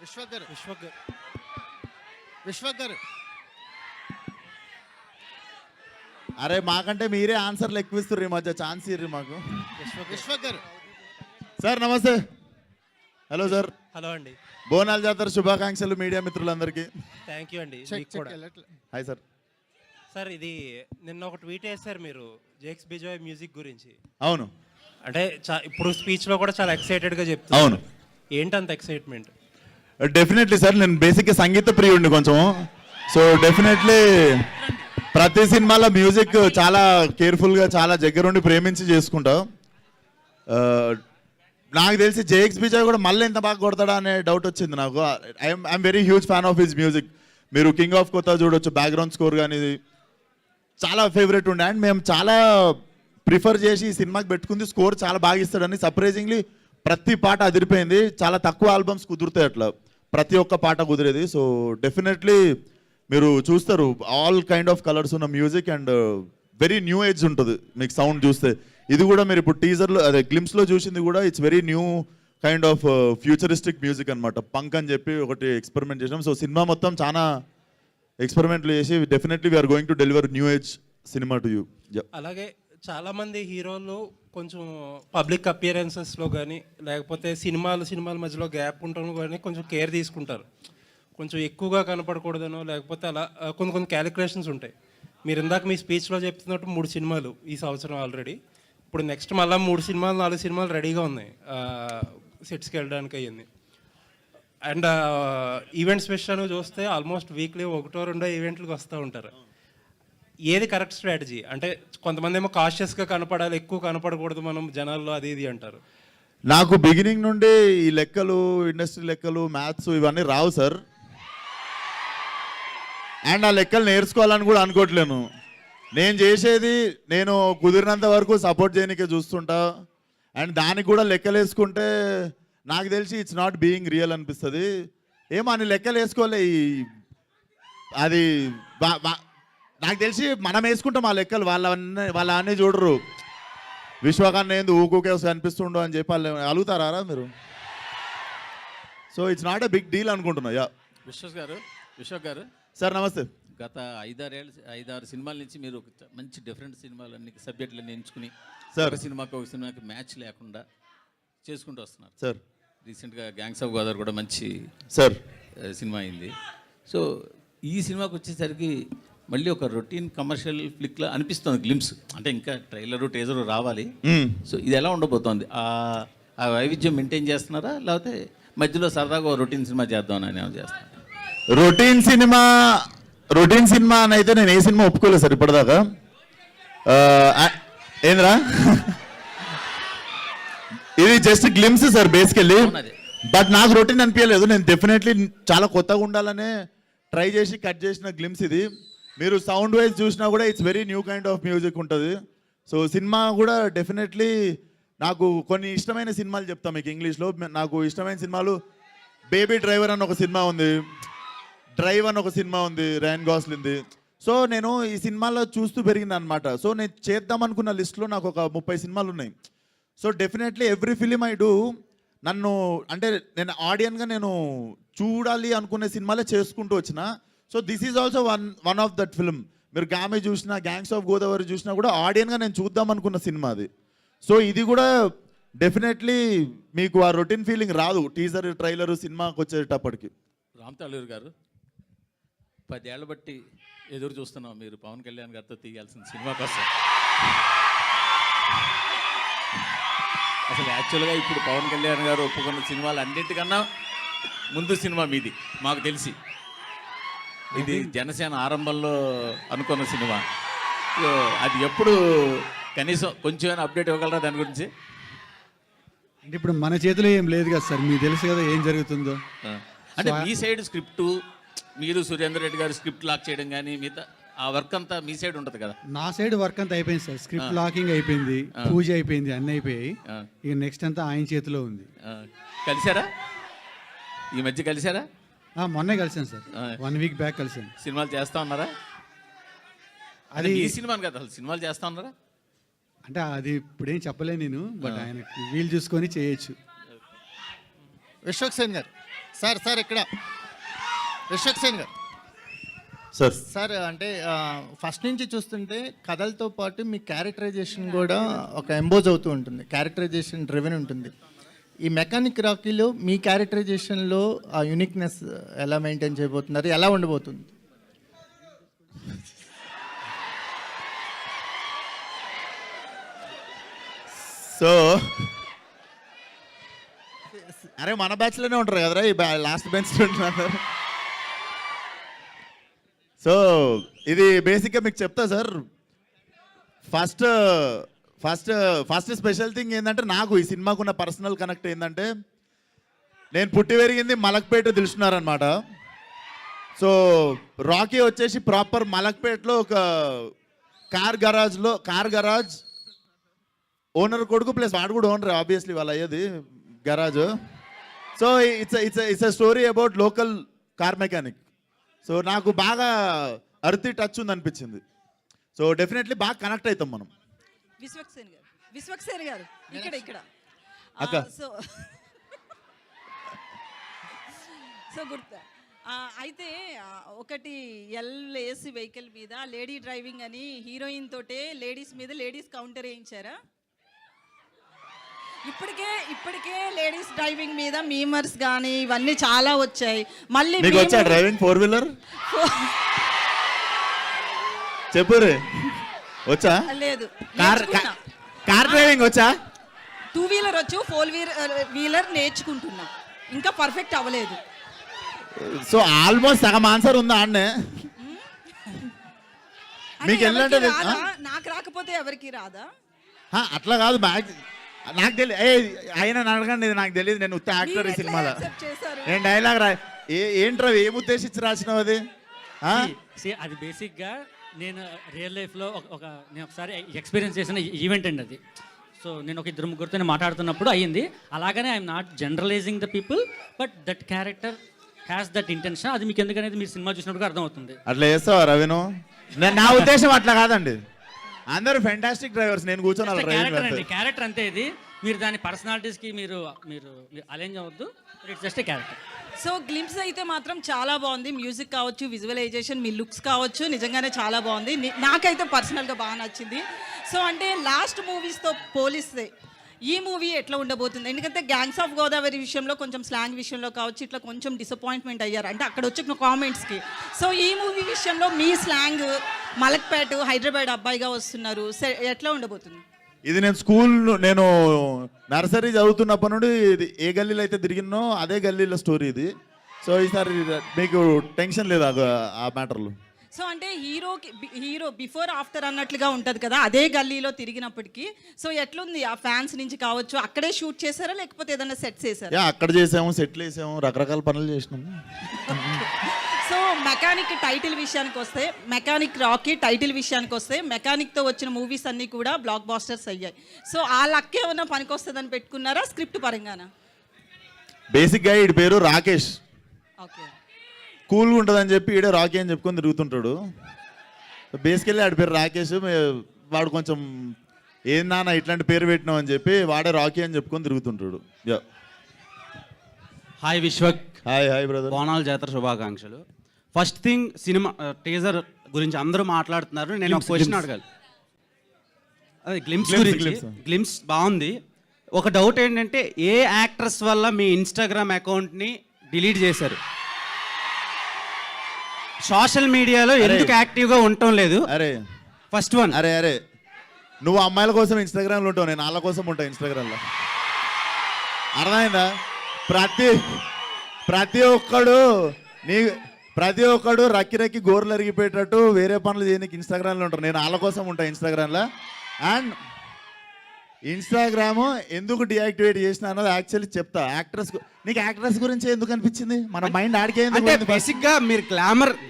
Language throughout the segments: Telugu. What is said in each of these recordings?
విశ్వక్ గారు అరే మాకంటే మీరే ఆన్సర్లు ఎక్కువ ఇస్తుర్రు ఈ మధ్య, ఛాన్స్ ఇర్రి మాకు. విశ్వక్ గారు సార్ నమస్తే. Hello sir. హలో అండి. బోనాల జాతర శుభాకాంక్షలు మీడియా మిత్రులందరికీ. థ్యాంక్ యూ అండి. Hi sir. సార్ ఇది నిన్న ఒక ట్వీట్ వేశారు మీరు జేక్స్ బిజాయ్ మ్యూజిక్ గురించి. అవును. అంటే ఇప్పుడు స్పీచ్లో కూడా చాలా ఎక్సైటెడ్గా చెప్తాను. అవును. ఏంటంత ఎక్సైట్మెంట్? డెఫినెట్లీ సార్, నేను బేసిక్గా సంగీత ప్రియుడిని కొంచెం. సో డెఫినెట్లీ ప్రతి సినిమాలో మ్యూజిక్ చాలా కేర్ఫుల్గా, చాలా దగ్గరుండి ప్రేమించి చేసుకుంటా. నాకు తెలిసి జేఎక్స్ బిజాయ్ కూడా మళ్ళీ ఎంత బాగా కొడతాడా అనే డౌట్ వచ్చింది నాకు. I'm very huge fan of his music. మీరు కింగ్ ఆఫ్ కొత్త చూడొచ్చు, బ్యాక్గ్రౌండ్ స్కోర్ కానీ చాలా ఫేవరెట్ ఉండే. అండ్ మేము చాలా ప్రిఫర్ చేసి ఈ సినిమాకి పెట్టుకుంది, స్కోర్ చాలా బాగా ఇస్తాడని. సర్ప్రైజింగ్లీ ప్రతి పాట అదిరిపోయింది. చాలా తక్కువ ఆల్బమ్స్ కుదురుతాయి అట్లా, ప్రతి ఒక్క పాట కుదిరేది. సో డెఫినెట్లీ మీరు చూస్తారు ఆల్ కైండ్ ఆఫ్ కలర్స్ ఉన్న music and very new age ఉంటుంది మీకు సౌండ్ చూస్తే. ఇది కూడా మీరు ఇప్పుడు టీజర్లో అదే గ్లిమ్స్లో చూసింది కూడా it's very new kind of futuristic music అనమాట. పంక్ అని చెప్పి ఒకటి ఎక్స్పెరిమెంట్ చేసాం. సో సినిమా మొత్తం చాలా ఎక్స్పెరిమెంట్లు చేసి definitely we're going to deliver new age cinema to you. అలాగే చాలామంది హీరోలు కొంచెం పబ్లిక్ అపియరెన్సెస్లో కానీ లేకపోతే సినిమాల మధ్యలో గ్యాప్ ఉండడం కానీ కొంచెం కేర్ తీసుకుంటారు. కొంచెం ఎక్కువగా కనపడకూడదనో లేకపోతే అలా కొన్ని క్యాలిక్యులేషన్స్ ఉంటాయి. మీరు ఇందాక మీ స్పీచ్లో చెప్తున్నట్టు 3 సినిమాలు ఈ సంవత్సరం ఆల్రెడీ. ఇప్పుడు నెక్స్ట్ మళ్ళీ 3 సినిమాలు 4 సినిమాలు రెడీగా ఉన్నాయి సెట్స్కి వెళ్ళడానికి అయ్యింది. అండ్ ఈవెంట్స్ విషయాన్ని చూస్తే ఆల్మోస్ట్ వీక్లీ 1-2 ఈవెంట్లకు వస్తూ ఉంటారు. ఏది కరెక్ట్ స్ట్రాటజీ? అంటే కొంతమంది ఏమో కాషియస్గా కనపడాలి, ఎక్కువ కనపడకూడదు మనం జనాల్లో, అది ఇది అంటారు. నాకు బిగినింగ్ నుండి ఈ లెక్కలు, ఇండస్ట్రీ లెక్కలు, మ్యాథ్స్ ఇవన్నీ రావు సార్. అండ్ ఆ లెక్కలు నేర్చుకోవాలని కూడా అనుకోవట్లేను. నేను చేసేది నేను కుదిరినంత వరకు సపోర్ట్ చేయడానికే చూస్తుంటా. అండ్ దానికి కూడా లెక్కలు వేసుకుంటే నాకు తెలిసి ఇట్స్ నాట్ బీయింగ్ రియల్ అనిపిస్తుంది. ఏమో అని లెక్కలు వేసుకోలే. అది నాకు తెలిసి మనం వేసుకుంటాం ఆ లెక్కలు, వాళ్ళ అన్నీ చూడరు. విశ్వకన్నా ఏంది ఊకే కనిపిస్తుండో అని చెప్పి వాళ్ళు అలుగుతారా మీరు? So it's not a big deal అనుకుంటున్నా. యా విశ్వక్ గారు సార్ నమస్తే. గత 5-6 సినిమాల నుంచి మీరు మంచి డిఫరెంట్ సినిమాలు అన్ని సబ్జెక్టులన్నీ ఎంచుకుని సార్ ఒక సినిమాకి మ్యాచ్ లేకుండా చేసుకుంటూ వస్తున్నారు సార్. రీసెంట్గా గ్యాంగ్స్ ఆఫ్ గోదావరి కూడా మంచి సార్ సినిమా అయింది. సో ఈ సినిమాకి వచ్చేసరికి మళ్ళీ ఒక రొటీన్ కమర్షియల్ ఫ్లిక్లా అనిపిస్తుంది గ్లిమ్స్. అంటే ఇంకా ట్రైలరు టేజరు రావాలి. సో ఇది ఎలా ఉండబోతోంది? ఆ వైవిధ్యం మెయింటైన్ చేస్తున్నారా, లేకపోతే మధ్యలో సరదాగా రొటీన్ సినిమా చేద్దామని ఏమైనా చేస్తున్నారు? రొటీన్ సినిమా అని అయితే నేను ఏ సినిమా ఒప్పుకోలేదు సార్ ఇప్పటిదాకా. ఏంద్రా ఇది just glimpse sir basically. But నాకు రొటీన్ అనిపించలేదు. నేను డెఫినెట్లీ చాలా కొత్తగా ఉండాలనే ట్రై చేసి కట్ చేసిన గ్లిమ్స్ ఇది. మీరు సౌండ్ వైజ్ చూసినా కూడా it's very new kind of music ఉంటుంది. సో సినిమా కూడా డెఫినెట్లీ నాకు కొన్ని ఇష్టమైన సినిమాలు చెప్తాను మీకు ఇంగ్లీష్లో. నాకు ఇష్టమైన సినిమాలు బేబీ డ్రైవర్ అని ఒక సినిమా ఉంది, డ్రైవ్ అని ఒక సినిమా ఉంది రైన్ గాస్లింది. సో నేను ఈ సినిమాలో చూస్తూ పెరిగింది అనమాట. సో నేను చేద్దాం అనుకున్న లిస్ట్లో నాకు ఒక 30 సినిమాలు ఉన్నాయి. So definitely every film I do నన్ను అంటే నేను ఆడియన్గా నేను చూడాలి అనుకునే సినిమాలే చేసుకుంటూ వచ్చిన. So this is also one of that film. మీరు గామె చూసినా, గ్యాంగ్స్ ఆఫ్ గోదావరి చూసినా కూడా ఆడియన్గా నేను చూద్దాం అనుకున్న సినిమా అది. సో ఇది కూడా డెఫినెట్లీ మీకు ఆ రొటీన్ ఫీలింగ్ రాదు టీజర్ ట్రైలర్ సినిమాకి వచ్చేటప్పటికి. రామ్ తాళూరు గారు 10 ఏళ్ల బట్టి ఎదురు చూస్తున్నాం మీరు పవన్ కళ్యాణ్ గారితో తీయాల్సిన సినిమా కోసం. అసలు యాక్చువల్గా ఇప్పుడు పవన్ కళ్యాణ్ గారు ఒప్పుకున్న సినిమాలు అన్నింటికన్నా ముందు సినిమా మీది మాకు తెలిసి. ఇది జనసేన ఆరంభంలో అనుకున్న సినిమా. అది ఎప్పుడు కనీసం కొంచెమైనా అప్డేట్ ఇవ్వగలరా దాని గురించి? అంటే ఇప్పుడు మన చేతిలో ఏం లేదు కదా సార్, మీకు తెలుసు కదా ఏం జరుగుతుందో. అంటే మీ సైడ్ స్క్రిప్టు, మీరు సురేందర్ రెడ్డి గారు స్క్రిప్ట్ లాక్ చేయడం కానీ మిగతా ఆ వర్క్ అంతా మీ సైడ్ ఉంటుంది కదా? నా సైడ్ వర్క్ అంతా అయిపోయింది సార్. స్క్రిప్ట్ లాకింగ్ అయిపోయింది, పూజ అయిపోయింది, అన్నీ అయిపోయాయి. ఇక నెక్స్ట్ అంతా ఆయన చేతిలో ఉంది. కలిసారా ఈ మధ్య? కలిసారా? మొన్నే కలిసాను సార్, 1 వీక్ బ్యాక్ కలిసాను. సినిమాలు చేస్తా ఉన్నారా? అది ఈ సినిమాని కదా, అసలు సినిమాలు చేస్తా ఉన్నారా? అంటే అది ఇప్పుడేం చెప్పలేను నేను, బట్ ఆయన వీలు చూసుకొని చేయొచ్చు. విశ్వక్సేన్ గారు సార్ సార్ ఇక్కడ విశ్వక్సేన్ గారు సార్ సార్ అంటే ఫస్ట్ నుంచి చూస్తుంటే కథలతో పాటు మీ క్యారెక్టరైజేషన్ కూడా ఒక ఎంబోజ్ అవుతూ ఉంటుంది, క్యారెక్టరైజేషన్ డ్రివెన్ ఉంటుంది. ఈ మెకానిక్ రాకీలో మీ క్యారెక్టరైజేషన్లో ఆ యూనిక్నెస్ ఎలా మెయింటైన్ చేయబోతున్నారు, ఎలా ఉండబోతుంది? సో అరే మన బ్యాచ్లోనే ఉంటారు కదరా ఈ లాస్ట్ బెంచ్ ఉంటున్నారు. సో ఇది బేసిక్గా మీకు చెప్తా sir. First first first special thing ఏంటంటే నాకు ఈ సినిమాకున్న పర్సనల్ కనెక్ట్ ఏంటంటే నేను పుట్టి పెరిగింది మలక్పేట తెలుసున్నారనమాట. సో రాకీ వచ్చేసి ప్రాపర్ మలక్పేటలో ఒక కార్ గరాజ్ ఓనర్ కొడుకు ప్లస్ వాడు కూడా ఓనర్ ఆబ్వియస్లీ వాళ్ళు అయ్యేది garage. So it's a story about local car mechanic. So నాకు బాగా అర్తి టచ్ ఉంది అనిపించింది. సో డెఫినెట్లీ బాగా కనెక్ట్ అవుతాం మనం. విశ్వక్సేన్ గారు ఇక్కడ అక్క. సో గుర్తు అయితే ఒకటి ఏసీ వెహికల్ మీద లేడీ డ్రైవింగ్ అని హీరోయిన్ తోటే లేడీస్ మీద లేడీస్ కౌంటర్ వేయించారా? ఇప్పటికే లేడీస్ డ్రైవింగ్ మీద మీమర్స్ కానీ ఇవన్నీ చాలా వచ్చాయి. మళ్ళీ వచ్చా డ్రైవింగ్ 4-wheeler చెప్పు రే వచ్చా? లేదు, కార్ డ్రైవింగ్ వచ్చా? 2-wheeler వచ్చు, 4-wheeler నేర్చుకుంటున్నా, ఇంకా పర్ఫెక్ట్ అవ్వలేదు. సో ఆల్మోస్ట్ సగం ఆన్సర్ ఉందా అన్నే మీకు ఏంటంటే నాకు రాకపోతే ఎవరికి రాదా? అట్లా కాదు, నాకు తెలియదు. అయినా అడగండి, ఇది నాకు తెలియదు. నేను ఉత్త యాక్టర్ ఈ సినిమాలో. నేను డైలాగ్ ఏంట్రా ఏం ఉద్దేశించి రాసినావు అది? అది బేసిక్గా నేను రియల్ లైఫ్లో నేను ఒకసారి ఎక్స్పీరియన్స్ చేసిన ఈవెంట్ అండి అది. సో నేను ఒక 2-3 మాట్లాడుతున్నప్పుడు అయ్యింది. అలాగనే I'm not generalising the people, but that character has that intention. అది మీకు ఎందుకనేది మీరు సినిమా చూసినప్పుడు అర్థమవుతుంది. అట్లా చేస్తావా రవిను? నా ఉద్దేశం అట్లా కాదండి. అందరూ ఫెంటాస్టిక్ డ్రైవర్స్, నేను కూర్చొని క్యారెక్టర్ అంతే. ఇది మీరు దాని పర్సనాలిటీస్కి మీరు అలైన్ అవ్వద్దు. It's just a character. So glimpse అయితే మాత్రం చాలా బాగుంది. మ్యూజిక్ కావచ్చు, విజువలైజేషన్, మీ లుక్స్ కావచ్చు, నిజంగానే చాలా బాగుంది. నాకైతే పర్సనల్గా బాగా నచ్చింది. సో అంటే లాస్ట్ మూవీస్తో పోలిస్తే ఈ మూవీ ఎట్లా ఉండబోతుంది? ఎందుకంటే గ్యాంగ్స్ ఆఫ్ గోదావరి విషయంలో కొంచెం స్లాంగ్ విషయంలో కావచ్చు ఇట్లా కొంచెం డిసప్పాయింట్మెంట్ అయ్యారు అంటే అక్కడ వచ్చిన కామెంట్స్కి. సో ఈ మూవీ విషయంలో మీ స్లాంగ్ మలక్పేట హైదరాబాద్ అబ్బాయిగా వస్తున్నారు, ఎట్లా ఉండబోతుంది? ఇది నేను నర్సరీ చదువుతున్నప్పటి నుండి ఇది ఏ గల్లీలో అయితే తిరిగినో అదే గల్లీలో స్టోరీ ఇది. సో ఈసారి మీకు టెన్షన్ లేదు ఆ మ్యాటర్లో. సో అంటే హీరో బిఫోర్ ఆఫ్టర్ అన్నట్లుగా ఉంటుంది కదా అదే గల్లీలో తిరిగినప్పటికీ. సో ఎట్లుంది ఆ ఫ్యాన్స్ నుంచి కావచ్చు? అక్కడే షూట్ చేశారా లేకపోతే ఏదైనా సెట్ చేశారా? అక్కడ చేసాము, సెట్లు వేసాము, రకరకాల పనులు చేసినాము. సో మెకానిక్ రాకీ టైటిల్ విషయానికి వస్తే మెకానిక్తో వచ్చిన మూవీస్ అన్నీ కూడా బ్లాక్ బాస్టర్స్ అయ్యాయి. సో ఆ లక్ ఏమన్నా పనికి వస్తుందని పెట్టుకున్నారా స్క్రిప్ట్ పరంగానా? బేసిక్గా ఈడి పేరు రాకేష్, ఓకే, కూల్గా ఉంటుందని చెప్పి ఈడే రాకీ అని చెప్పుకొని తిరుగుతుంటాడు. బేసికల్లీ ఆడి పేరు రాకేష్. వాడు కొంచెం ఏం నాన్న ఇట్లాంటి పేరు పెట్టినావు అని చెప్పి వాడే రాకీ అని చెప్పుకొని తిరుగుతుంటాడు. హాయ్ విశ్వక్. Hi brother. బోనాల జాతర శుభాకాంక్షలు. ఫస్ట్ థింగ్, సినిమా టీజర్ గురించి అందరూ మాట్లాడుతున్నారు. నేను ఒక క్వశ్చన్ అడగాలి. అదే గ్లిమ్స్ బాగుంది. ఒక డౌట్ ఏంటంటే ఏ యాక్ట్రెస్ వల్ల మీ ఇన్స్టాగ్రామ్ అకౌంట్ని డిలీట్ చేశారు? సోషల్ మీడియాలో ఎందుకు యాక్టివ్గా ఉండటం లేదు? అరే ఫస్ట్ వన్. అరే నువ్వు అమ్మాయిల కోసం ఇన్స్టాగ్రామ్లో ఉంటావు, నేను వాళ్ళ కోసం ఉంటాను ఇన్స్టాగ్రామ్లో. అర్థమైందా? ప్రతి ఒక్కడు రక్కి గోర్లు అరిగిపోయేటట్టు వేరే పనులు చేయడానికి ఇన్స్టాగ్రామ్లో ఉంటారు. నేను వాళ్ళ కోసం ఉంటాను ఇన్స్టాగ్రామ్లో. అండ్ ఇన్స్టాగ్రామ్ ఎందుకు డియాక్టివేట్ చేసిన అన్నది యాక్చువల్లీ చెప్తా. నీకు యాక్ట్రెస్ గురించి ఎందుకు అనిపించింది? మన మైండ్ ఆడికే. అంటే బేసిక్గా మీరు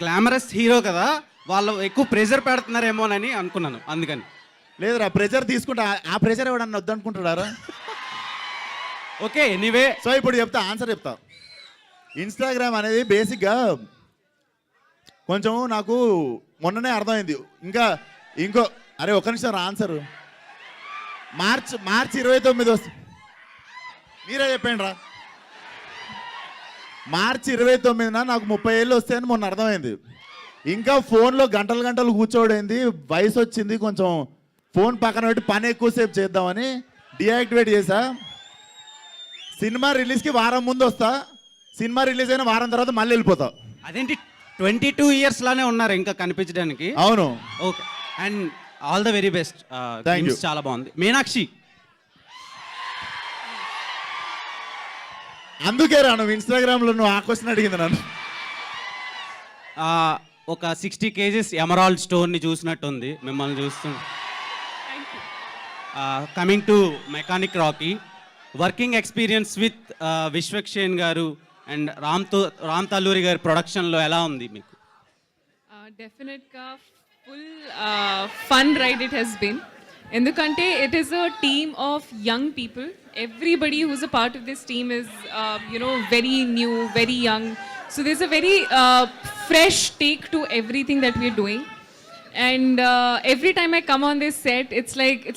గ్లామరస్ హీరో కదా, వాళ్ళు ఎక్కువ ప్రెజర్ పెడుతున్నారేమోనని అనుకున్నాను, అందుకని. లేదురా, ప్రెజర్ తీసుకుంటా. ఆ ప్రెజర్ ఎవడన్నా వద్దనుకుంటాడారా? Okay, anyway. సో ఇప్పుడు ఆన్సర్ చెప్తా. ఇన్స్టాగ్రామ్ అనేది బేసిక్గా కొంచెం నాకు మొన్ననే అర్థమైంది. ఇంకో అరే ఒక నిమిషం ఆన్సర్. మార్చ్ 29 వస్తుంది. మీరే చెప్పండి రా. మార్చి 29న నాకు 30 ఏళ్ళు వస్తాయని మొన్న అర్థమైంది. ఇంకా ఫోన్లో గంటలు గంటలు కూర్చోడైంది, వయసు వచ్చింది, కొంచెం ఫోన్ పక్కన పెట్టి పని ఎక్కువసేపు చేద్దామని డియాక్టివేట్ చేశా. సినిమా రిలీజ్కి వారం ముందు వస్తా, సినిమా రిలీజ్ అయిన వారం తర్వాత మళ్ళీ వెళ్ళిపోతా. అదేంటి 22 years లానే ఉన్నారు ఇంకా కనిపించడానికి. అవును. Okay, and all the very best. Thank you. చాలా బాగుంది. మీనాక్షి, అందుకే రా నువ్వు ఇన్స్టాగ్రామ్లో నువ్వు ఆ క్వశ్చన్ అడిగింది నన్ను. ఒక 60 kgs ఎమరాల్డ్ స్టోన్ని చూసినట్టుంది మిమ్మల్ని చూస్తుంటే. Coming to mechanic Rocky, working experience with Vishwaksen గారు అండ్ రామ్ తల్లూరి గారి ప్రొడక్షన్లో ఎలా ఉంది మీకు? డెఫినెట్గా full fun ride it has been. ఎందుకంటే it is a team of young people. Everybody who's a part of this team is very new, very young. So this a very fresh take to everything that we're doing. And every time I come on this set, it's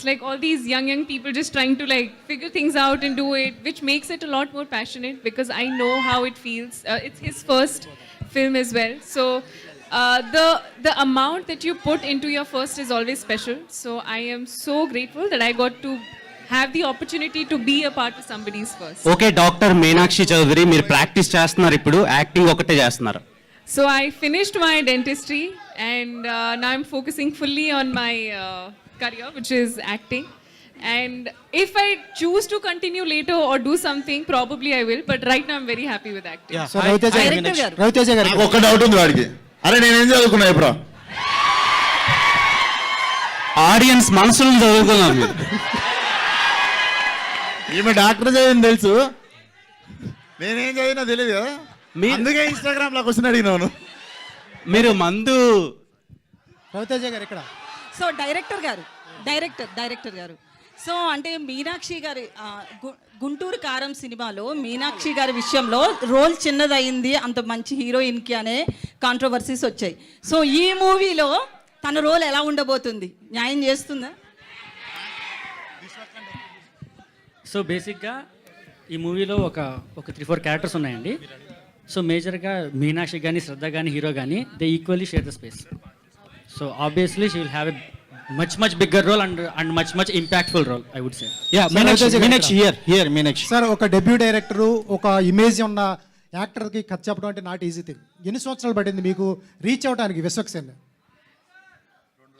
like all these young people just trying to like figure things out and do it, which makes it a lot more passionate because I know how it feels. It's his first film as well, so the amount that you put into your first is always special. So I am so grateful that I got to have the opportunity to be a part of somebody's first. Okay, doctor Meenakshi Chaudhary, మీరు ప్రాక్టీస్ చేస్తున్నారు, ఇప్పుడు యాక్టింగ్ ఒకటే చేస్తున్నారు. So I finished my dentistry and now I'm focusing fully on my career, which is acting. And if I choose to continue later or do something, probably I will. But right now I'm very happy with acting. So Ravi Teja garu నాకు ఒక్క డౌట్ ఉంది వాడికి. అరే నేనేం చదువుకున్నా ఇప్పుడు? ఆడియన్స్ మనసులను చదువుకున్నాం. ఈమె డాక్టర్ చదివింది తెలుసు, నేనేం చదివినా తెలియదు కదా. మీ- అందుకే ఇన్స్టాగ్రామ్ లో క్వశ్చన్ అడిగినాను. మీరు మందు రవితేజ గారు ఇక్కడ. సో డైరెక్టర్ గారు సో అంటే మీనాక్షి గారి గుంటూరు కారం సినిమాలో మీనాక్షి గారి విషయంలో రోల్ చిన్నదయింది అంత మంచి హీరోయిన్కి అనే కాంట్రవర్సీస్ వచ్చాయి. సో ఈ మూవీలో తన రోల్ ఎలా ఉండబోతుంది? న్యాయం చేస్తుందా? సో బేసిక్గా ఈ మూవీలో ఒక 3-4 క్యారెక్టర్స్ ఉన్నాయండి. సో మేజర్గా మీనాక్షి కానీ శ్రద్ధ కానీ హీరో కానీ they equally share the space. So obviously she will have a much bigger role and much impactful role, I would say. Meenakshi sir, ఒక డెబ్యూ డైరెక్టర్, ఒక ఇమేజ్ ఉన్న యాక్టర్కి కథ చెప్పడం అంటే నాట్ ఈజీ థింగ్. ఎన్ని సంవత్సరాలు పడింది మీకు రీచ్ అవడానికి విశ్వక్సేన్?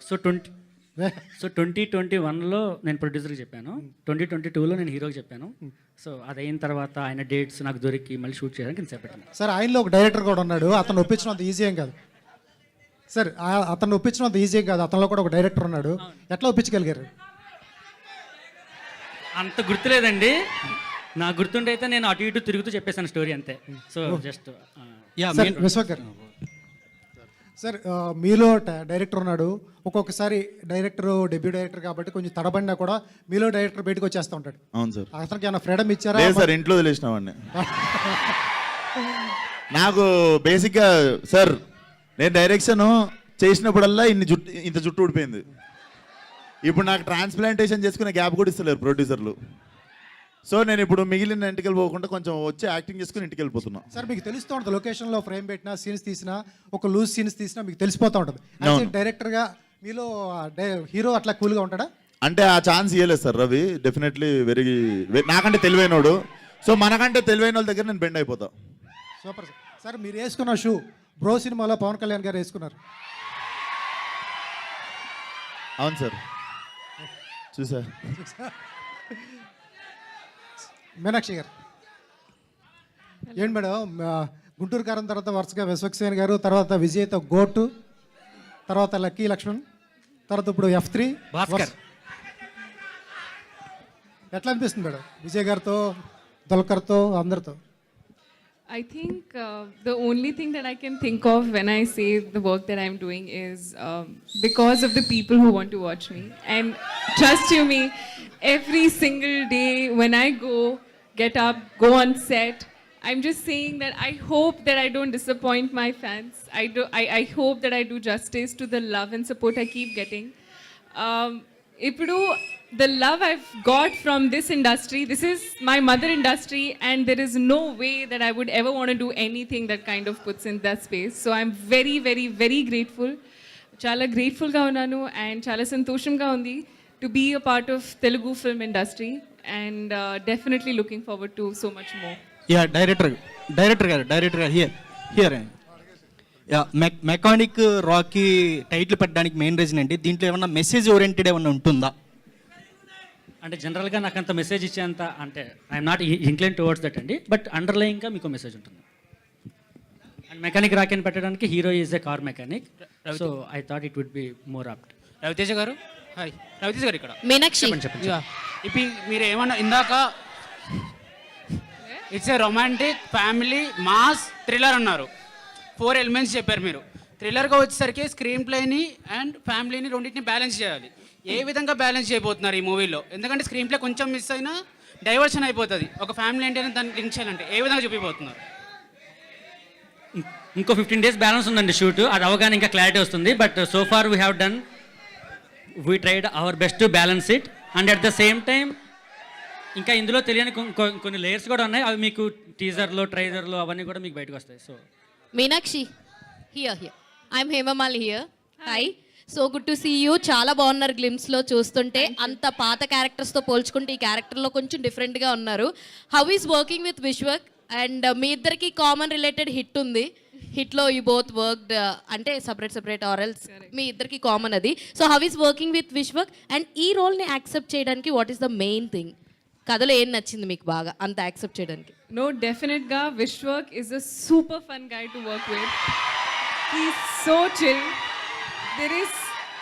సో 2021లో నేను ప్రొడ్యూసర్కి చెప్పాను, 2022లో నేను హీరోకి చెప్పాను. సో అది అయిన తర్వాత ఆయన డేట్స్ నాకు దొరికి మళ్ళీ షూట్ చేయడానికి నేను చెప్పాను. సార్, ఆయనలో ఒక డైరెక్టర్ కూడా ఉన్నాడు, అతను ఒప్పించడం అంత ఈజీ ఏం కాదు సార్. అతను ఒప్పించడం అంత ఈజీ ఏం కాదు, అతనిలో కూడా ఒక డైరెక్టర్ ఉన్నాడు. ఎట్లా ఒప్పించగలిగారు? అంత గుర్తులేదండి, నాకు గుర్తుండే అయితే నేను అటు ఇటు తిరుగుతూ చెప్పేసాను స్టోరీ అంతే. సో జస్ట్ విశ్వక్ గారు సార్, మీలో డైరెక్టర్ ఉన్నాడు. ఒక్కొక్కసారి డైరెక్టర్ డెబ్యూ డైరెక్టర్ కాబట్టి కొంచెం తడబడినా కూడా మీలో డైరెక్టర్ బయటకు వచ్చేస్తూ ఉంటాడు. అవును సార్. అతనికి ఏమైనా ఫ్రీడమ్ ఇచ్చారా? లేదు సార్, ఇంట్లో తెలిసినావాడిని. నాకు బేసిక్గా సార్, నేను డైరెక్షన్ చేసినప్పుడల్లా ఇంత జుట్టు ఊడిపోయింది. ఇప్పుడు నాకు ట్రాన్స్ప్లాంటేషన్ చేసుకునే గ్యాప్ కూడా ఇస్తలేరు ప్రొడ్యూసర్లు. సో నేను ఇప్పుడు మిగిలిన ఇంటికి వెళ్ళిపోకుండా కొంచెం వచ్చి యాక్టింగ్ చేసుకుని ఇంటికి వెళ్ళిపోతున్నా. సార్, మీకు తెలుస్తూ ఉంటుంది లొకేషన్లో ఫ్రేమ్ పెట్టినా, సీన్స్ తీసినా, ఒక లూజ్ సీన్స్ తీసినా మీకు తెలిసిపోతూ ఉంటుంది. డైరెక్టర్గా మీలో హీరో అట్లా కూల్గా ఉంటాడా? అంటే ఆ ఛాన్స్ ఇవ్వలేదు సార్ రవి. డెఫినెట్లీ నాకంటే తెలివైనోడు. సో మనకంటే తెలివైన వాళ్ళ దగ్గర నేను బెండ్ అయిపోతా. Super sir. సార్, మీరు వేసుకున్న షూ బ్రో సినిమాలో పవన్ కళ్యాణ్ గారు వేసుకున్నారు. అవును సార్, చూసా. మీనాక్షి గారు ఏంటి మేడం, గుంటూరు కారం తర్వాత వరుసగా విశ్వక్సేన్ గారు, తర్వాత విజయ్తో గోటు, తర్వాత లక్కీ లక్ష్మణ్, తర్వాత ఇప్పుడు F3 భాస్కర్. ఎట్లా అనిపిస్తుంది మేడం విజయ్ గారితో, దుల్కర్తో, అందరితో? I think the only thing that I can think of when I say the work that I'm doing is because of the people who want to watch me. And trust you me, every single day when I get up, go on set, I'm just saying that I hope that I don't disappoint my fans. I hope that I do justice to the love and support I keep getting. Ipudu, the love I've got from this industry, this is my mother industry, and there is no way that I would ever want to do anything that kind of puts in that space. So I'm very, very, very grateful. Chala grateful ga unnanu and chala santosham undi to be a part of Telugu film industry, and definitely looking forward to so much more. Yeah director గారు here yeah mechanic Rocky title పెట్టడానికి మెయిన్ రీజన్ ఏంటి? దీంట్లో ఏమన్నా మెసేజ్ ఓరియంటెడ్ ఏమన్నా ఉంటుందా? అంటే జనరల్గా నాకు అంత మెసేజ్ ఇచ్చేంత అంటే I'm not incline towards that అండి, బట్ అండర్లైన్గా మీకు మెసేజ్ ఉంటుంది. అండ్ మెకానిక్ రాకెన్ పెట్టడానికి hero is a car mechanic, so I thought it would be more apt. Ravi Teja garu, hi. Raviteja గారు ఇక్కడ. మీనాక్షి, ఇప్పుడు మీరు ఏమన్నా ఇందాక it's a romantic family mass thriller అన్నారు. 4 ఎలిమెంట్స్ చెప్పారు మీరు. థ్రిల్లర్గా వచ్చేసరికి స్క్రీన్ ప్లేని అండ్ ఫ్యామిలీని రెండింటిని బ్యాలెన్స్ చేయాలి. ఏ విధంగా బ్యాలెన్స్ చేయబోతున్నారు ఈ మూవీలో? ఎందుకంటే స్క్రీన్ ప్లే కొంచెం మిస్ అయినా డైవర్షన్ అయిపోతుంది. ఒక ఫ్యామిలీ అంటే దాన్ని లింక్ చేయాలంటే ఏ విధంగా చూపిపోతున్నారు? ఇంకో 15 days బ్యాలెన్స్ ఉందండి షూట్, అది అవగానే ఇంకా క్లారిటీ వస్తుంది. But so far we have done, we tried our best to balance it, and at the same time ఇంకా ఇందులో తెలియని కొన్ని లేయర్స్ కూడా ఉన్నాయి. అవి మీకు టీజర్లో ట్రైలర్లో అవన్నీ కూడా మీకు బయటకు వస్తాయి. So Meenakshi, here I'm Hemamali here. Hi, so good to see you. చాలా బాగున్నారు గ్లిమ్స్లో చూస్తుంటే. అంత పాత క్యారెక్టర్స్తో పోల్చుకుంటే ఈ క్యారెక్టర్లో కొంచెం డిఫరెంట్గా ఉన్నారు. How is working with Vishwak? And మీ ఇద్దరికి కామన్ రిలేటెడ్ హిట్ ఉంది. హిట్లో యూ బోత్ వర్క్డ్ అంటే సపరేట్ ఆర్ఎల్స్ మీ ఇద్దరికి కామన్ అది. So how is working with Vishwak? And ఈ రోల్ని యాక్సెప్ట్ చేయడానికి what is the main thing? కథలో ఏం నచ్చింది మీకు బాగా అంత యాక్సెప్ట్ చేయడానికి? No, definite ga. Vishwak is a super fun guy to work with. He's so chill.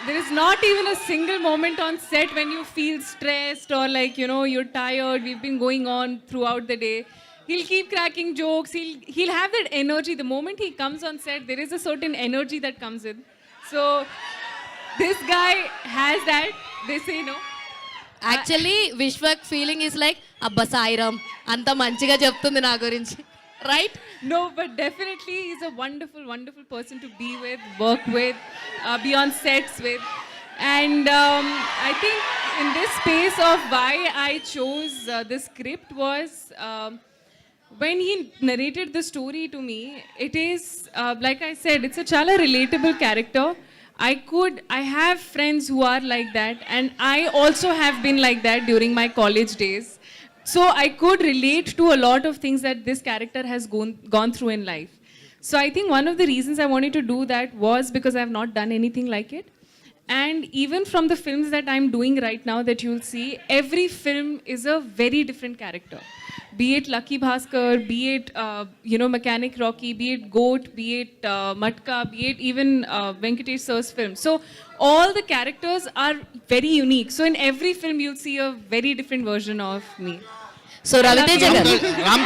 There is not even a single moment on set when you feel stressed or like, you know, you're tired. We've been going on throughout the day. He'll keep cracking jokes. He'll have that energy. The moment he comes on set, there is a certain energy that comes in. So this guy has that. They say no. Actually Vishwak feeling is like అబ్బా సాయిరామ్ అంత మంచిగా చెప్తుంది నా గురించి, right? No, but definitely he's a wonderful, wonderful person to be with, work with, be on sets with. And I think in this space of why I chose this script was when he narrated the story to me, it is, like I said, it's a chala relatable character. I have friends who are like that, and I also have been like that during my college days. So I could relate to a lot of things that this character has gone through in life. So I think one of the reasons I wanted to do that was because I have not done anything like it. And even from the films that I'm doing right now that you'll see, every film is a very different character. Be it Lucky Bhaskar, be it, Mechanic Rocky, be it Goat, be it Matka, be it even Venkatesh Sir's film. So all the characters are very unique. So in every film you'll see a very different version of me. So Ravi Teja garu, Ram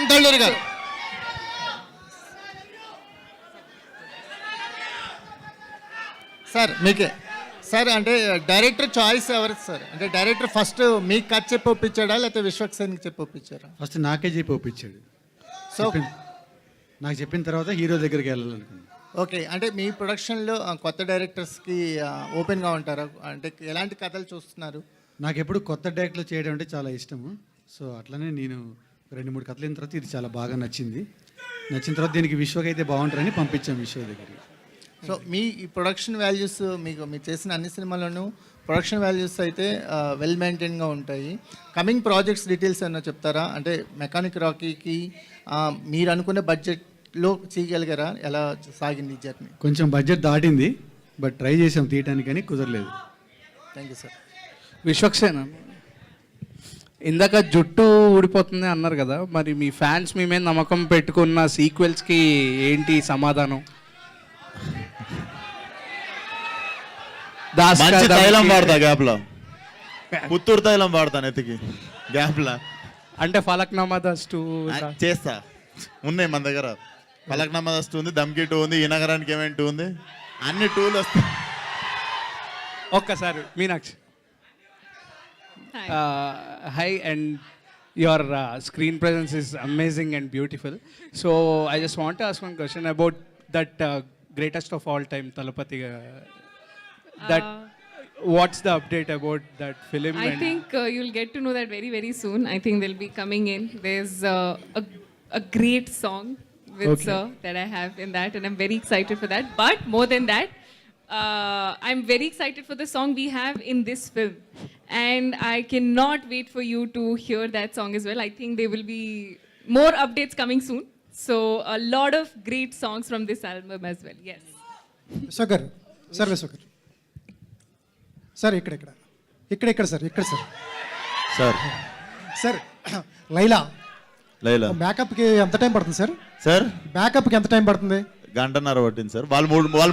Talluri garu sir మీకే సార్, అంటే డైరెక్టర్ చాయిస్ ఎవరు సార్? అంటే డైరెక్టర్ ఫస్ట్ మీకు కథ చెప్పి ఒప్పించాడా లేకపోతే విశ్వక్ సేన్కి చెప్పి ఒప్పించారా? ఫస్ట్ నాకే చెప్పి ఒప్పించాడు. సో నాకు చెప్పిన తర్వాత హీరో దగ్గరికి వెళ్ళాలనుకున్నాను. ఓకే, అంటే మీ ప్రొడక్షన్లో కొత్త డైరెక్టర్స్కి ఓపెన్గా ఉంటారా? అంటే ఎలాంటి కథలు చూస్తున్నారు? నాకు ఎప్పుడు కొత్త డైరెక్టర్లు చేయడం అంటే చాలా ఇష్టము. సో అట్లనే నేను 2-3 కథలు అయిన తర్వాత ఇది చాలా బాగా నచ్చింది. నచ్చిన తర్వాత దీనికి విశ్వక్ అయితే బాగుంటారని పంపించాం విశ్వ దగ్గరికి. సో మీ ఈ ప్రొడక్షన్ వాల్యూస్ మీరు చేసిన అన్ని సినిమాల్లోనూ ప్రొడక్షన్ వాల్యూస్ అయితే వెల్ మెయింటైన్గా ఉంటాయి. కమింగ్ ప్రాజెక్ట్స్ డీటెయిల్స్ ఏమన్నా చెప్తారా? అంటే మెకానిక్ రాకీకి మీరు అనుకునే బడ్జెట్లో చేయగలిగారా? ఎలా సాగింది ఈ జర్నీ? కొంచెం బడ్జెట్ దాటింది, బట్ ట్రై చేసాం తీయటానికి, కానీ కుదరలేదు. Thank you sir. Vishwak Sen, ఇందాక జుట్టు ఊడిపోతుంది అన్నారు కదా, మరి మీ ఫ్యాన్స్ మీ మీద నమ్మకం పెట్టుకున్న సీక్వెల్స్కి ఏంటి సమాధానం? మంచి తైలం వాడతా గ్యాప్లో, పుత్తూరు తైలం వాడతా నెత్తికి గ్యాప్లా. అంటే ఫలక్నామా దస్తు చేస్తా, ఉన్నాయి మన దగ్గర. ఫలక్నామా దస్తు ఉంది, దమ్కి 2 ఉంది, ఈ నగరానికి ఏమేమి 2 ఉంది, అన్ని 2లు వస్తాయి. ఒక్కసారి Meenakshi. Hi, and your screen presence is amazing and beautiful. So I just want to ask one question about that greatest of all time, Talapati that what's the update about that film? I think you'll get to know that very, very soon. I think they'll be coming in. There's a great song with Sir that I have in that, and I'm very excited for that. But more than that, I'm very excited for the song we have in this film. And I cannot wait for you to hear that song as well. I think there will be more updates coming soon. So a lot of great songs from this album as well. Yes. Vishwak గారు సార్ విశ్వక్ గారు సార్ ఇక్కడ sir sir sir Laila Laila మేకప్కి ఎంత టైం పడుతుంది సార్? సార్ మేకప్కి ఎంత టైం పడుతుంది? గంటన్నర పట్టింది సార్. వాళ్ళు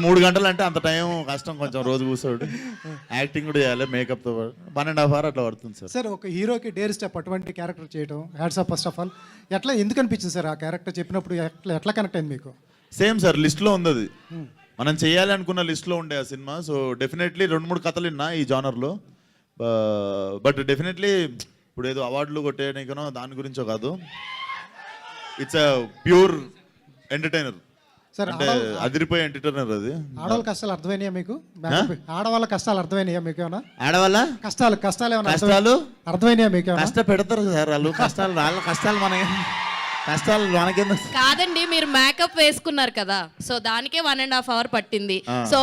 3 గంటలు అంటే అంత టైం కష్టం, కొంచెం రోజు కూర్చోడు, యాక్టింగ్ కూడా చేయాలి, మేకప్తో 1.5 hours అట్లా పడుతుంది సార్. సార్ ఒక హీరోకి డేర్ స్టెప్ అటువంటి క్యారెక్టర్ చేయడం hats off first of all. ఎట్లా ఎందుకు అనిపించింది సార్ ఆ క్యారెక్టర్ చెప్పినప్పుడు? ఎట్లా కనెక్ట్ అయింది మీకు? సేమ్ సార్, లిస్ట్లో ఉంది అది, మనం చేయాలి అనుకున్న లిస్ట్లో ఉండే ఆ సినిమా. సో డెఫినెట్లీ 2-3 కథలు విన్నా ఈ జానర్లో. బట్ డెఫినెట్లీ ఇప్పుడు ఏదో అవార్డులు కొట్టేయడానికనో దాని గురించో కాదు, it's a pure entertainer. Sir అంటే అదిరిపోయే ఎంటర్టైనర్ అది. ఆడవాళ్ళ కష్టాలు అర్థమైనాయా మీకు? ఆడవాళ్ళ కష్టాలు అర్థమైనాయా మీకు? ఏమన్నా ఆడవాళ్ళ కష్టాలు ఏమన్నా కష్టాలు అర్థమైనాయా మీకు? కష్టపెడతారు సార్ వాళ్ళు, కష్టాలు వాళ్ళ కష్టాలు కష్టాలు మనకెందుకు? కాదండి, మీరు మేకప్ వేసుకున్నారు కదా, సో దానికే 1.5 hours పట్టింది. సో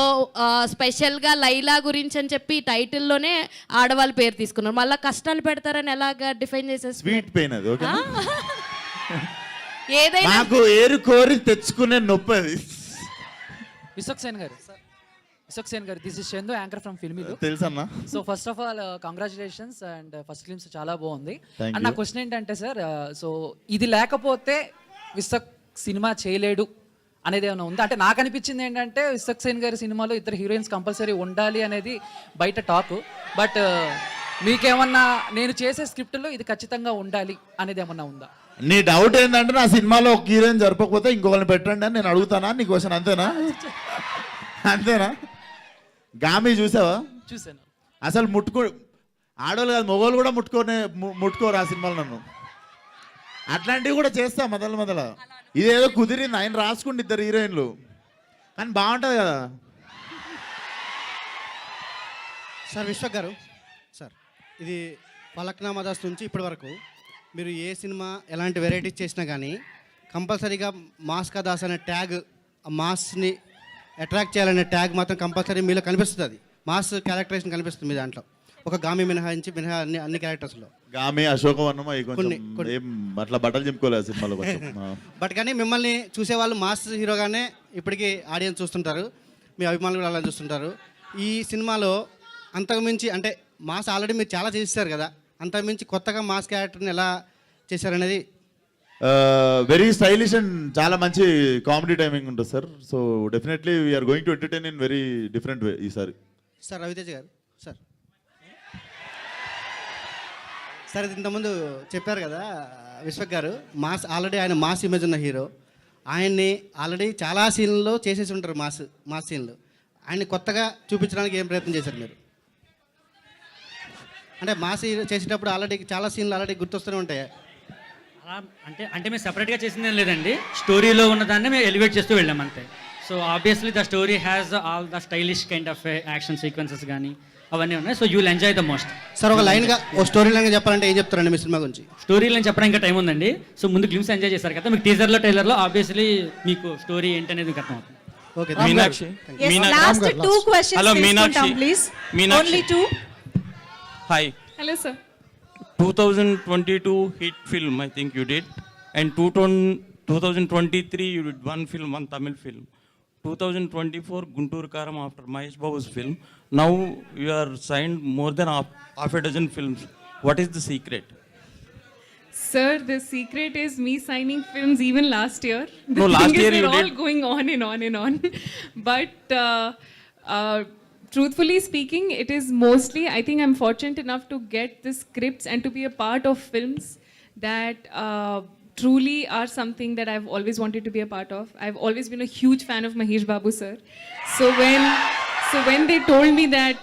స్పెషల్ గా లైలా గురించి అని చెప్పి టైటిల్లోనే ఆడవాళ్ళ పేరు తీసుకున్నారు, మళ్ళీ కష్టాలు పెడతారని ఎలాగా డిఫైన్ చేసేసి? స్వీట్ పెయిన్ అది. ఓకే, ఏదైనా నాకు ఏరు కోరి తెచ్చుకునే నొప్పి అది. విశ్వక్ సేన్ గారు, this is Chandu, anchor from ఫిల్మీలో. తెలుసన్నా. So first of all congratulations, and first glimpse చాలా బాగుంది. Thank అండ్ నా you. క్వశ్చన్ ఏంటంటే సార్, సో ఇది లేకపోతే విశ్వక్ సినిమా చేయలేడు అనేది ఏమైనా ఉందా? అంటే నాకు అనిపించింది ఏంటంటే విశ్వక్ సేన్ గారి సినిమాలో 2 heroines కంపల్సరీ ఉండాలి అనేది బయట టాక్. బట్ మీకేమన్నా నేను చేసే స్క్రిప్ట్లో ఇది ఖచ్చితంగా ఉండాలి అనేది ఏమన్నా ఉందా? నీ డౌట్ ఏంటంటే నా సినిమాలో ఒక హీరోయిన్ జరపకపోతే ఇంకొకరిని పెట్టండి అని నేను అడుగుతానా? నీ క్వశ్చన్ అంతేనా? అంతేనా? గామి చూసావా? చూసాను. అసలు ఆడవాళ్ళు కాదు, మగవాళ్ళు కూడా ముట్టుకోరు ఆ సినిమాలో నన్ను. అట్లాంటివి కూడా చేస్తా మొదల. ఇదేదో కుదిరింది, ఆయన రాసుకుంటే 2 హీరోయిన్లు, కానీ బాగుంటుంది కదా సార్. విశ్వక్ గారు సార్, ఇది పలక్నామా దాస్ నుంచి ఇప్పటి వరకు మీరు ఏ సినిమా ఎలాంటి వెరైటీస్ చేసినా కానీ కంపల్సరీగా మాస్ కా దాస్ అనే ట్యాగ్, ఆ మాస్ని అట్రాక్ట్ చేయాలనే ట్యాగ్ మాత్రం కంపల్సరీ మీలో కనిపిస్తుంది. అది మాస్ క్యారెక్టరైజేషన్ కనిపిస్తుంది మీ దాంట్లో, ఒక గామి మినహా అన్ని క్యారెక్టర్స్లో. గామి, అశోకవర్ణం అవి కొంచెం ఏం అట్లా బట్టలు చెప్పుకోలేదు సినిమాలో కొంచెం. బట్ కానీ మిమ్మల్ని చూసేవాళ్ళు మాస్ హీరోగానే ఇప్పటికీ ఆడియన్స్ చూస్తుంటారు, మీ అభిమానులు కూడా అలా చూస్తుంటారు. ఈ సినిమాలో అంతకుమించి అంటే మాస్ ఆల్రెడీ మీరు చాలా చేస్తారు కదా, అంతకుమించి కొత్తగా మాస్ క్యారెక్టర్ని ఎలా చేశారనేది? వెరీ స్టైలిష్ అండ్ చాలా మంచి కామెడీ టైమింగ్ ఉంటుంది sir. So definitely we're going to entertain in very different way ఈసారి. సార్ రవితేజ గారు, సార్ ఇది ఇంతకుముందు చెప్పారు కదా విశ్వక్ గారు, మాస్ ఆల్రెడీ ఆయన మాస్ ఇమేజ్ ఉన్న హీరో, ఆయన్ని ఆల్రెడీ చాలా సీన్లలో చేసేసి ఉంటారు మాస్ సీన్లు. ఆయన్ని కొత్తగా చూపించడానికి ఏం ప్రయత్నం చేశారు మీరు? అంటే మాస్ చేసేటప్పుడు ఆల్రెడీ చాలా సీన్లు ఆల్రెడీ గుర్తొస్తూనే ఉంటాయి. అలా అంటే మేము సెపరేట్గా చేసింది ఏం లేదండి, స్టోరీలో ఉన్న దాన్ని మేము ఎలివేట్ చేస్తూ వెళ్ళాం అంతే. So obviously the story has all the stylish kind of action sequences కానీ అవన్నీ ఉన్నాయి. So you will enjoy the most. Sir ఒక లైన్గా, ఓ స్టోరీ లైన్గా చెప్పాలంటే ఏం చెప్తారండి మీ సినిమా గురించి? స్టోరీ లైన్ చెప్పడానికి ఇంకా టైం ఉందండి. సో ముందు గ్లిమ్స్ ఎంజాయ్ చేశారు కదా, మీకు టీజర్లో ట్రైలర్లో ఆబ్వియస్లీ మీకు స్టోరీ ఏంటనేది మీకు అర్థమవుతుంది. Okay, Meenakshi. Last 2 questions. Hello, Meenakshi. Please. Meenakshi. Only 2. Hi. Hello, sir. 2022 hit film, I think you did. And 2023 you did 1 film, 1 Tamil film. 2024 Guntur Karam after Mahesh Babu's film. Now you are signed more than half a dozen films. What is the secret? Sir, the secret is me signing films even last year. The No, thing last is year they're you all did. going on and on and on. But truthfully speaking, it is mostly, I think I'm fortunate enough to get the scripts and to be a part of films that truly are something that I've always wanted to be a part of. I've always been a huge fan of Mahesh Babu sir. So when they told me that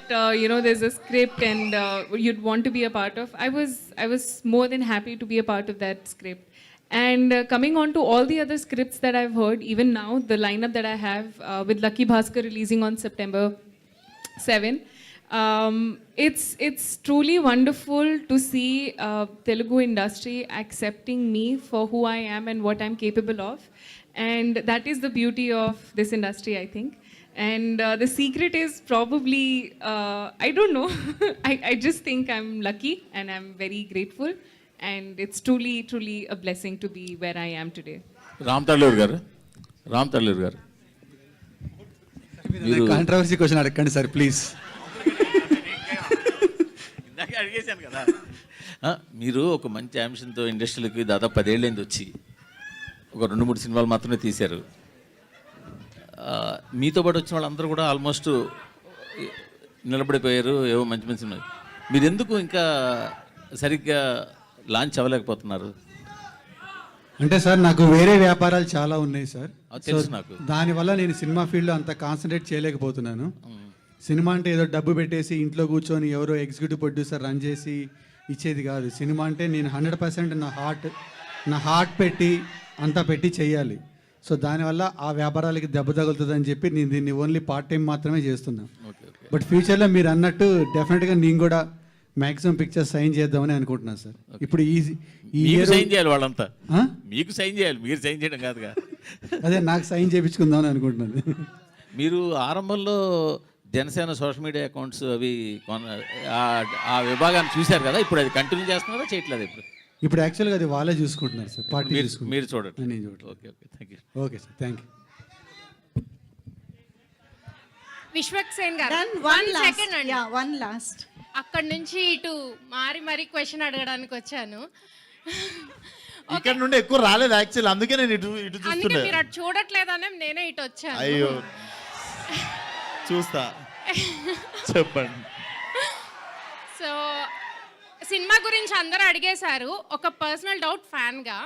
there's a script and you'd want to be a part of, I was more than happy to be a part of that script. And coming on to all the other scripts that I've heard, even now the lineup that I have with Lucky Bhaskar releasing on September 7. It's truly wonderful to see Telugu industry accepting me for who I am and what I'm capable of, and that is the beauty of this industry, I think. And the secret is probably I don't know. I just think I'm lucky and I'm very grateful, and it's truly a blessing to be where I am today. Ram Talluru గారు కాంట్రవర్సీ క్వశ్చన్ అడగండి సార్ ప్లీజ్. ఇందాక అడిగేశాను కదా. మీరు ఒక మంచి అంశంతో ఇండస్ట్రీలోకి దాదాపు 10 ఏళ్ళైంది వచ్చి ఒక 2-3 సినిమాలు మాత్రమే తీశారు. మీతో పాటు వచ్చిన వాళ్ళందరూ కూడా ఆల్మోస్ట్ నిలబడిపోయారు, ఏవో మంచి మంచి సినిమాలు. మీరు ఎందుకు ఇంకా సరిగ్గా లాంచ్ అవ్వలేకపోతున్నారు? అంటే సార్ నాకు వేరే వ్యాపారాలు చాలా ఉన్నాయి సార్. అది తెలుసు నాకు. దానివల్ల నేను సినిమా ఫీల్డ్లో అంత కాన్సన్ట్రేట్ చేయలేకపోతున్నాను. సినిమా అంటే ఏదో డబ్బు పెట్టేసి ఇంట్లో కూర్చొని ఎవరో ఎగ్జిక్యూటివ్ ప్రొడ్యూసర్ రన్ చేసి ఇచ్చేది కాదు. సినిమా అంటే నేను 100% నా హార్ట్ పెట్టి అంతా పెట్టి చెయ్యాలి. సో దానివల్ల ఆ వ్యాపారాలకి దెబ్బ తగులుతుందని చెప్పి నేను దీన్ని ఓన్లీ పార్ట్ టైం మాత్రమే చేస్తున్నాను. బట్ ఫ్యూచర్లో మీరు అన్నట్టు డెఫినెట్గా నేను కూడా మ్యాక్సిమం పిక్చర్స్ సైన్ చేద్దామని అనుకుంటున్నాను సార్. ఇప్పుడు ఈ సైన్ చేయాలి వాళ్ళంతా, మీకు సైన్ చేయాలి, మీరు సైన్ చేయడం కాదుగా. అదే నాకు సైన్ చేయించుకుందామని అనుకుంటున్నాను. మీరు ఆరంభంలో జనసేన సోషల్ మీడియా అకౌంట్స్ అవి ఆ విభాగాన్ని చూశారు కదా, ఇప్పుడు అది కంటిన్యూ చేస్తున్నారా చేయట్లేదు? ఇప్పుడు యాక్చువల్గా అది వాళ్ళే చూసుకుంటున్నారు సార్. పార్టీ మీరు చూడండి. నేను చూడండి. Okay thank you. Okay sir, thank you. Vishwaksen గారు వన్ లాస్ట్ అక్కడ నుంచి ఇటు మారి క్వశ్చన్ అడగడానికి వచ్చాను. ఇక్కడ నుండి ఎక్కువ రాలేదు యాక్చువల్, అందుకే నేను ఇటు అందుకే చూస్తున్నా. మీరు అటు చూడట్లేదనే నేనే ఇటు వచ్చాను. అయ్యో చూస్తా, చెప్పండి. సో సినిమా గురించి అందరూ అడిగేశారు. ఒక పర్సనల్ డౌట్ ఫ్యాన్గా,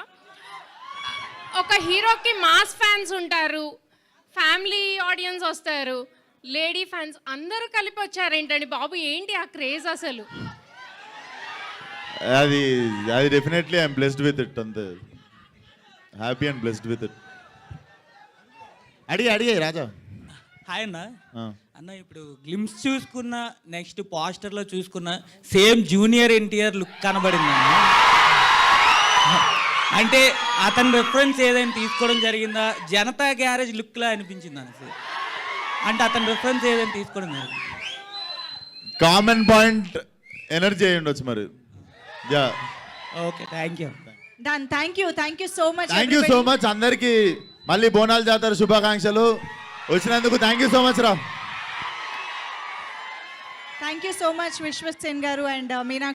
ఒక హీరోకి మాస్ ఫ్యాన్స్ ఉంటారు, ఫ్యామిలీ ఆడియన్స్ వస్తారు, లేడీ ఫ్యాన్స్ అందరూ కలిపి వచ్చారు ఏంటండి బాబు, ఏంటి ఆ క్రేజ్ అసలు? అది definitely I'm blessed with it, అంతే happy and blessed with it. అడిగే రాజా. హాయ్ అన్న. అన్న ఇప్పుడు గ్లిమ్స్ చూసుకున్న, నెక్స్ట్ పోస్టర్లో చూసుకున్న సేమ్ జూనియర్ ఎన్టీఆర్ లుక్ కనబడింది అన్న. అంటే అతని రెఫరెన్స్ ఏదైనా తీసుకోవడం జరిగిందా? జనతా గ్యారేజ్ లుక్లా అనిపించింది అన్న సార్. అంటే అతని రెఫరెన్స్ ఏదైనా తీసుకోవడం జరిగింది? కామన్ పాయింట్ ఎనర్జీ అయి ఉండొచ్చు మరి. Yeah okay, thank you. Done. Thank you so much అందరికీ మళ్ళీ బోనాల జాతర శుభాకాంక్షలు. వచ్చినందుకు థ్యాంక్ యూ సో మచ్ రా. విశ్వక్సేన్ గారు అండ్ మీనా